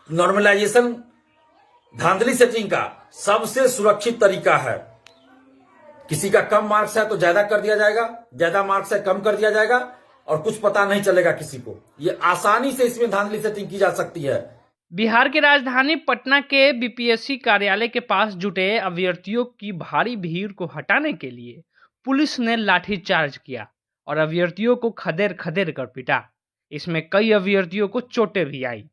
Normalisation धांधली setting का सबसे सुरक्षित तरीका है। किसी का कम मार्क्स है तो ज्यादा कर दिया जाएगा, ज्यादा मार्क्स है कम कर दिया जाएगा और कुछ पता नहीं चलेगा किसी को। ये आसानी से इसमें धांधली सेटिंग की जा सकती है। बिहार की राजधानी पटना के बीपीएससी कार्यालय के पास जुटे अभ्यर्थियों की भारी भीड़ को हटाने के लिए पुलिस ने लाठीचार्ज किया और अभ्यर्थियों को खदेड़ खदेड़ कर पीटा। इसमें कई अभ्यर्थियों को चोटें भी आई।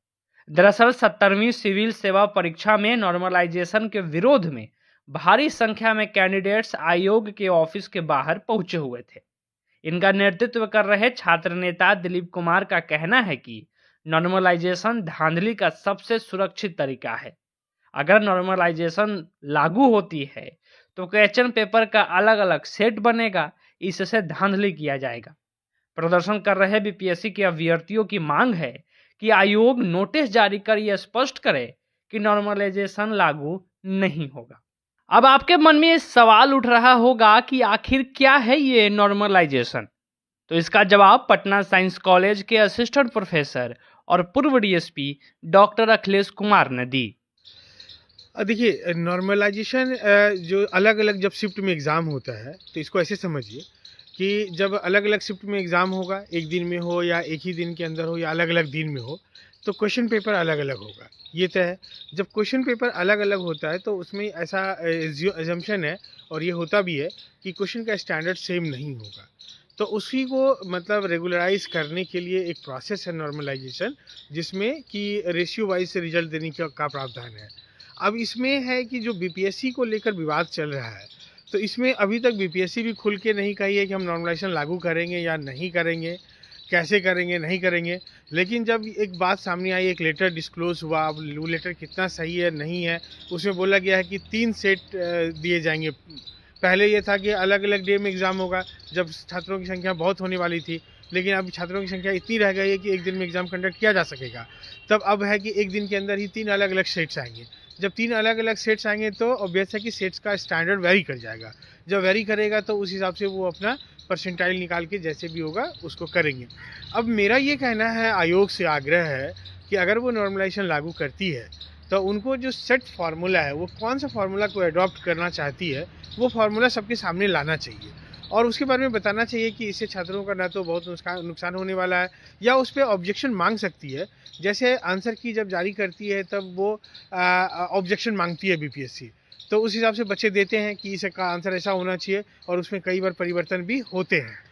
दरअसल 70वीं सिविल सेवा परीक्षा में नॉर्मलाइजेशन के विरोध में भारी संख्या में कैंडिडेट्स आयोग के ऑफिस के बाहर पहुंचे हुए थे। इनका नेतृत्व कर रहे छात्र नेता दिलीप कुमार का कहना है कि नॉर्मलाइजेशन धांधली का सबसे सुरक्षित तरीका है। अगर नॉर्मलाइजेशन लागू होती है तो क्वेश्चन पेपर का अलग अलग सेट बनेगा, इससे धांधली किया जाएगा। प्रदर्शन कर रहे बीपीएससी के अभ्यर्थियों की मांग है कि आयोग नोटिस जारी कर यह स्पष्ट करे कि नॉर्मलाइजेशन लागू नहीं होगा। अब आपके मन में ये सवाल उठ रहा होगा कि आखिर क्या है ये नॉर्मलाइजेशन, तो इसका जवाब पटना साइंस कॉलेज के असिस्टेंट प्रोफेसर और पूर्व डीएसपी डॉक्टर अखिलेश कुमार ने दी। देखिए, नॉर्मलाइजेशन जो अलग अलग जब शिफ्ट में एग्ज़ाम होता है तो इसको ऐसे समझिए कि जब अलग अलग शिफ्ट में एग्ज़ाम होगा, एक दिन में हो या एक ही दिन के अंदर हो या अलग अलग दिन में हो, तो क्वेश्चन पेपर अलग अलग होगा, ये तय है। जब क्वेश्चन पेपर अलग अलग होता है तो उसमें ऐसा एजम्पशन है और ये होता भी है कि क्वेश्चन का स्टैंडर्ड सेम नहीं होगा। तो उसी को मतलब रेगुलराइज करने के लिए एक प्रोसेस है नॉर्मलाइजेशन, जिसमें कि रेशियो वाइज से रिजल्ट देने का प्रावधान है। अब इसमें है कि जो बीपीएससी को लेकर विवाद चल रहा है, तो इसमें अभी तक बीपीएससी भी खुल के नहीं कही है कि हम नॉर्मलाइजेशन लागू करेंगे या नहीं करेंगे, कैसे करेंगे, नहीं करेंगे। लेकिन जब एक बात सामने आई, एक लेटर डिस्क्लोज हुआ, अब वो लेटर कितना सही है नहीं है, उसमें बोला गया है कि 3 सेट दिए जाएंगे। पहले ये था कि अलग अलग डे में एग्ज़ाम होगा, जब छात्रों की संख्या बहुत होने वाली थी, लेकिन अब छात्रों की संख्या इतनी रह गई है कि एक दिन में एग्ज़ाम कंडक्ट किया जा सकेगा। तब अब है कि एक दिन के अंदर ही 3 अलग अलग सेट्स आएंगे। जब 3 अलग अलग सेट्स आएंगे तो ऑब्वियस है कि सेट्स का स्टैंडर्ड वेरी कर जाएगा। जब वेरी करेगा तो उस हिसाब से वो अपना परसेंटाइल निकाल के जैसे भी होगा उसको करेंगे। अब मेरा ये कहना है, आयोग से आग्रह है कि अगर वो नॉर्मलाइजेशन लागू करती है तो उनको जो सेट फार्मूला है, वो कौन सा फार्मूला को अडॉप्ट करना चाहती है, वो फार्मूला सबके सामने लाना चाहिए और उसके बारे में बताना चाहिए कि इससे छात्रों का ना तो बहुत नुकसान होने वाला है या उस पर ऑब्जेक्शन मांग सकती है। जैसे आंसर की जब जारी करती है तब वो ऑब्जेक्शन मांगती है बीपीएससी, तो उस हिसाब से बच्चे देते हैं कि इसका आंसर ऐसा होना चाहिए और उसमें कई बार परिवर्तन भी होते हैं।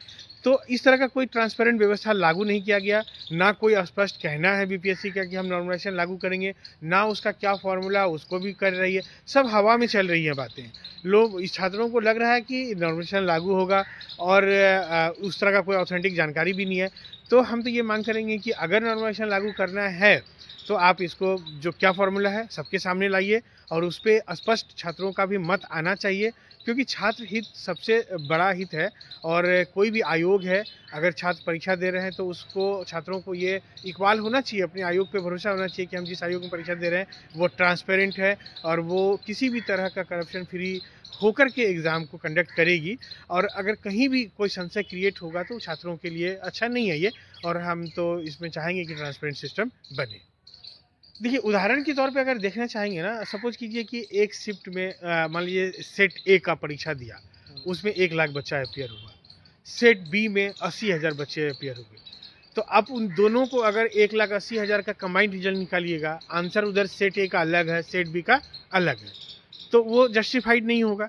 तो इस तरह का कोई ट्रांसपेरेंट व्यवस्था लागू नहीं किया गया, ना कोई स्पष्ट कहना है बीपीएससी का कि हम नॉर्मलाइजेशन लागू करेंगे, ना उसका क्या फॉर्मूला उसको भी कर रही है। सब हवा में चल रही हैं बातें। लोग, इस छात्रों को लग रहा है कि नॉर्मलाइजेशन लागू होगा और उस तरह का कोई ऑथेंटिक जानकारी भी नहीं है। तो हम तो ये मांग करेंगे कि अगर नॉर्मलाइजेशन लागू करना है तो आप इसको जो क्या फॉर्मूला है सबके सामने लाइए और उस पर स्पष्ट छात्रों का भी मत आना चाहिए, क्योंकि छात्र हित सबसे बड़ा हित है। और कोई भी आयोग है, अगर छात्र परीक्षा दे रहे हैं तो उसको, छात्रों को ये इकबाल होना चाहिए, अपने आयोग पे भरोसा होना चाहिए कि हम जिस आयोग में परीक्षा दे रहे हैं वो ट्रांसपेरेंट है और वो किसी भी तरह का करप्शन फ्री होकर के एग्ज़ाम को कंडक्ट करेगी। और अगर कहीं भी कोई संशय क्रिएट होगा तो छात्रों के लिए अच्छा नहीं है ये, और हम तो इसमें चाहेंगे कि ट्रांसपेरेंट सिस्टम बने। देखिए, उदाहरण के तौर पे अगर देखना चाहेंगे ना, सपोज कीजिए कि एक शिफ्ट में मान लीजिए सेट ए का परीक्षा दिया, उसमें 1 लाख बच्चा अपियर हुआ, सेट बी में 80,000 बच्चे अपियर हुए। तो आप उन दोनों को अगर 1,80,000 का कंबाइंड रिजल्ट निकालिएगा, आंसर उधर सेट ए का अलग है, सेट बी का अलग है, तो वो जस्टिफाइड नहीं होगा।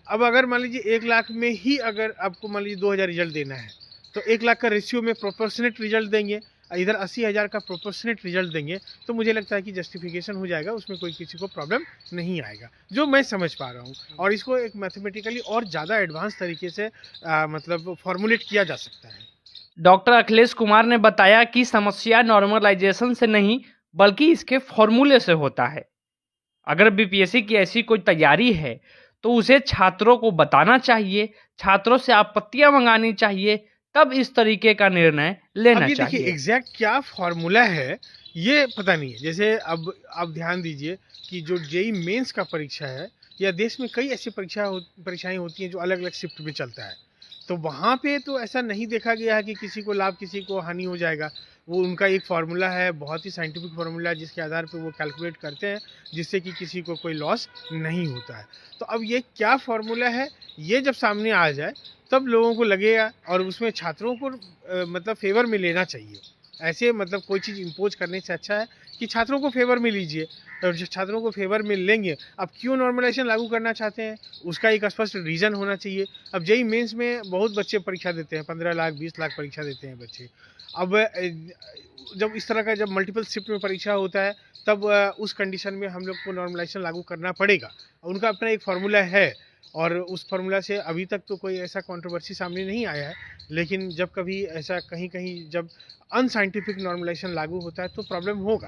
अब अगर मान लीजिए 1 लाख में ही अगर आपको मान लीजिए 2,000 रिजल्ट देना है, तो 1 लाख का रेशियो में प्रोपोर्शनेट रिजल्ट देंगे, इधर 80,000 का प्रोपोर्शनेट रिजल्ट देंगे, तो मुझे लगता है कि जस्टिफिकेशन हो जाएगा, उसमें कोई किसी को प्रॉब्लम नहीं आएगा, जो मैं समझ पा रहा हूँ। और इसको एक मैथमेटिकली और ज़्यादा एडवांस तरीके से मतलब फॉर्मुलेट किया जा सकता है। डॉक्टर अखिलेश कुमार ने बताया कि समस्या नॉर्मलाइजेशन से नहीं बल्कि इसके फॉर्मूले से होता है। अगर बीपीएससी की ऐसी कोई तैयारी है तो उसे छात्रों को बताना चाहिए, छात्रों से आपत्तियां मंगानी चाहिए, तब इस तरीके का निर्णय लेना अब ये चाहिए। देखिए, एग्जैक्ट क्या फॉर्मूला है ये पता नहीं है। जैसे अब आप ध्यान दीजिए कि जो जेई मेंस का परीक्षा है, या देश में कई ऐसी परीक्षाएं होती हैं जो अलग अलग शिफ्ट में चलता है, तो वहाँ पे तो ऐसा नहीं देखा गया है कि किसी को लाभ किसी को हानि हो जाएगा। वो उनका एक फार्मूला है, बहुत ही साइंटिफिक फार्मूला है, जिसके आधार पे वो कैलकुलेट करते हैं, जिससे कि किसी को कोई लॉस नहीं होता है। तो अब ये क्या फार्मूला है, ये जब सामने आ जाए तब लोगों को लगेगा, और उसमें छात्रों को मतलब फेवर में लेना चाहिए। ऐसे मतलब कोई चीज़ इम्पोज करने से अच्छा है कि छात्रों को फेवर में लीजिए, और जो छात्रों को फेवर में लेंगे, अब क्यों नॉर्मलाइजेशन लागू करना चाहते हैं उसका एक स्पष्ट रीज़न होना चाहिए। अब जेईई मेंस में बहुत बच्चे परीक्षा देते हैं, 15 लाख 20 लाख परीक्षा देते हैं बच्चे। अब जब इस तरह का जब मल्टीपल शिफ्ट में परीक्षा होता है, तब उस कंडीशन में हम लोग को नॉर्मलाइजेशन लागू करना पड़ेगा। उनका अपना एक फार्मूला है, और उस फार्मूला से अभी तक तो कोई ऐसा कंट्रोवर्सी सामने नहीं आया है, लेकिन जब कभी ऐसा कहीं कहीं जब अनसाइंटिफिक नॉर्मलाइजेशन लागू होता है तो प्रॉब्लम होगा।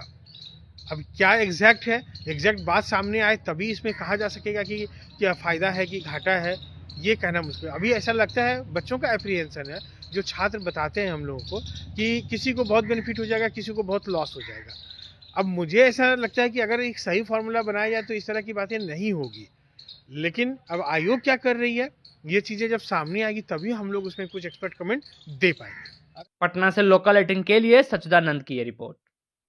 अब क्या एग्जैक्ट है, एग्जैक्ट बात सामने आए तभी इसमें कहा जा सकेगा कि क्या फ़ायदा है कि घाटा है, ये कहना मुश्किल। अभी ऐसा लगता है, बच्चों का एप्रीहेंशन है, जो छात्र बताते हैं हम लोगों को कि किसी को बहुत बेनिफिट हो जाएगा, किसी को बहुत लॉस हो जाएगा। अब मुझे ऐसा लगता है कि अगर एक सही फार्मूला बनाया जाए तो इस तरह की बातें नहीं होगी, लेकिन अब आयोग क्या कर रही है, ये चीज़ें जब सामने आएगी तभी हम लोग उसमें कुछ एक्सपर्ट कमेंट दे पाएंगे। पटना से लोकल 18 के लिए सच्चिदानंद की ये रिपोर्ट।